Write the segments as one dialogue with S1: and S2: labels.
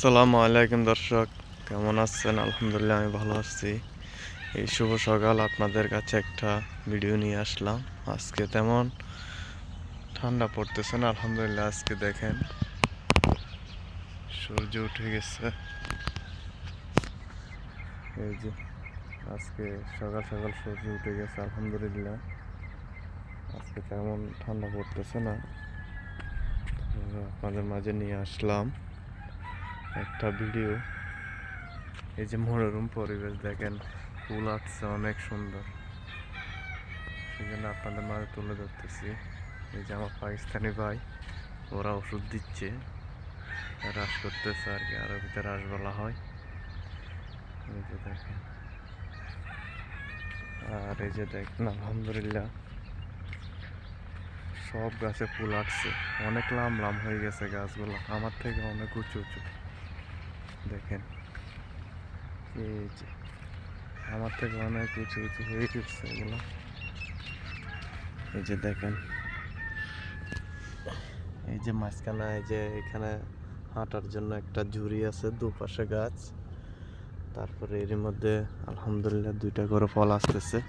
S1: আসসালামু আলাইকুম দর্শক, কেমন আছেন? আলহামদুলিল্লাহ আমি ভালো আছি। এই শুভ সকাল আপনাদের কাছে একটা ভিডিও নিয়ে আসলাম। আজকে তেমন ঠান্ডা পড়তেছে না, আলহামদুলিল্লাহ। আজকে দেখেন সূর্য উঠে গেছে। এই যে আজকে সকাল সকাল সূর্য উঠে গেছে, আলহামদুলিল্লাহ। আজকে তেমন ঠান্ডা পড়তেছে না। আপনাদের মাঝে নিয়ে আসলাম একটা ভিডিও। এই যে মনোরম পরিবেশ দেখেন, ফুল আসছে অনেক সুন্দর, সেই জন্য আপনাদের মাঝে তুলে ধরতেছি। এই যে আমার পাকিস্তানি ভাই, ওরা ওষুধ দিচ্ছে, হ্রাস করতেছে আর কি, আরবিতে হ্রাস বলা হয়। এই যে দেখেন, আর এই যে দেখেন আলহামদুলিল্লাহ সব গাছে ফুল আসছে, অনেক লাম লাম হয়ে গেছে গাছগুলো, আমার থেকে অনেক উঁচু উঁচু। দেখেন এই যে আমার থেকে অনেক উঁচু উঁচু হয়ে গেছে এগুলো। এই যে দেখেন, এই যে মাঝখানে, এই যে এখানে হাঁটার জন্য একটা ঝুড়ি আছে, দুপাশে গাছ। তারপরে এর মধ্যে আলহামদুলিল্লাহ দুইটা করে ফল আসতেছে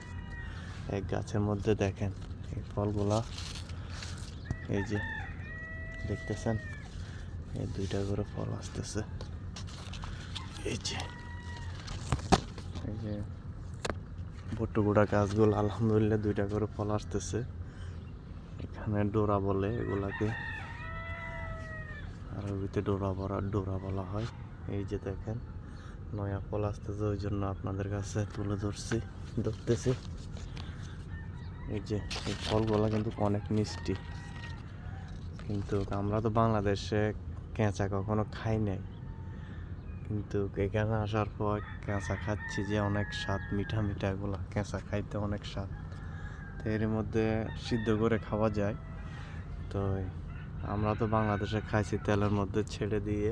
S1: এক গাছের মধ্যে। দেখেন এই ফলগুলা, এই যে দেখতেছেন, এই দুইটা করে ফল আসতেছে। এই যে এই যে ভুট্টুগুড়া গাছগুলো আলহামদুলিল্লাহ দুইটা করে ফল আসতেছে। এখানে ডোরা বলে এগুলাকে, আরবিতে ডোরা বলা হয়। এই যে দেখেন নয়া ফল আসতেছে, ওই জন্য আপনাদের কাছে তুলে ধরতেছি। এই যে এই ফলগুলা কিন্তু অনেক মিষ্টি, কিন্তু আমরা তো বাংলাদেশে কেঁচা কখনো খাই নাই, কিন্তু এখানে আসার পর কেঁচা খাচ্ছি, যে অনেক স্বাদ, মিঠা মিঠা। এগুলা কেঁচা খাইতে অনেক স্বাদ। তো এর মধ্যে সিদ্ধ করে খাওয়া যায়। তো আমরা তো বাংলাদেশে খাইছি তেলের মধ্যে ছেড়ে দিয়ে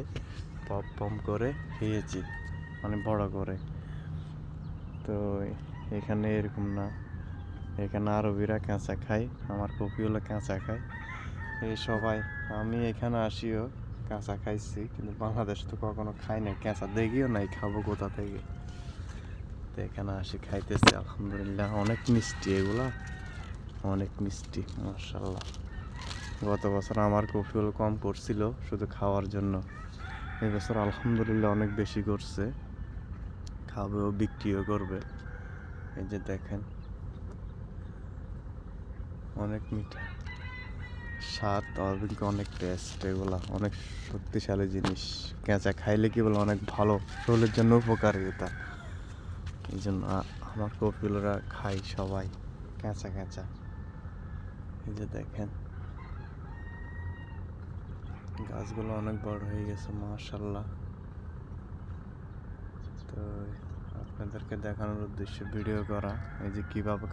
S1: পপ পম করে খেয়েছি, মানে বড় করে। তো এখানে এরকম না, এখানে আরবিরা কাঁচা খায়, আমার কপিগুলো কাঁচা খায়। এই সবাই, আমি এখানে আসিও কাঁচা খাইছি, কিন্তু বাংলাদেশ তো কখনো খাই নাই, কাঁচা দেখিও নাই, খাবো কোথা থেকে। তো এখানে আসি খাইতেছি, আলহামদুলিল্লাহ অনেক মিষ্টি এগুলা, অনেক মিষ্টি মাশাআল্লাহ। গত বছর আমার কপিগুলো কম করছিল শুধু খাওয়ার জন্য, এবছর আলহামদুলিল্লাহ অনেক বেশি করছে, খাবেও বিক্রিও করবে। এই যে দেখেন অনেক মিঠা স্বাদ, অনেক টেস্ট, এগুলা অনেক শক্তিশালী জিনিস। কাঁচা খাইলে কি বলে অনেক ভালো, শরীরের জন্য উপকারী এটা। এই জন্য আমার কপিলরা খাই সবাই কাঁচা কাঁচা। এই যে দেখেন গাছগুলো অনেক বড় হয়ে গেছে মাশাআল্লাহ। তো আপনাদেরকে দেখানোর উদ্দেশ্যে ভিডিও করা, এই যে কীভাবে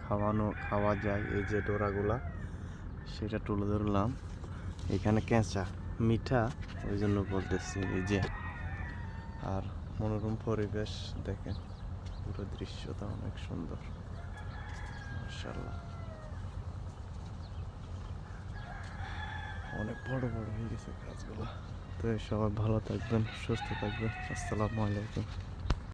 S1: খাওয়া যায়, এই যে ডোরাগুলা, সেটা তুলে ধরলাম। এখানে কাঁচা মিঠা, ওই জন্য বলতেছি। এই যে আর মনোরম পরিবেশ দেখেন, পুরো দৃশ্যটা অনেক সুন্দর মাশাআল্লাহ। অনেক বড় বড় হয়ে গেছে গাছগুলো। তো সবাই ভালো থাকবেন, সুস্থ থাকবেন। আসসালামু আলাইকুম।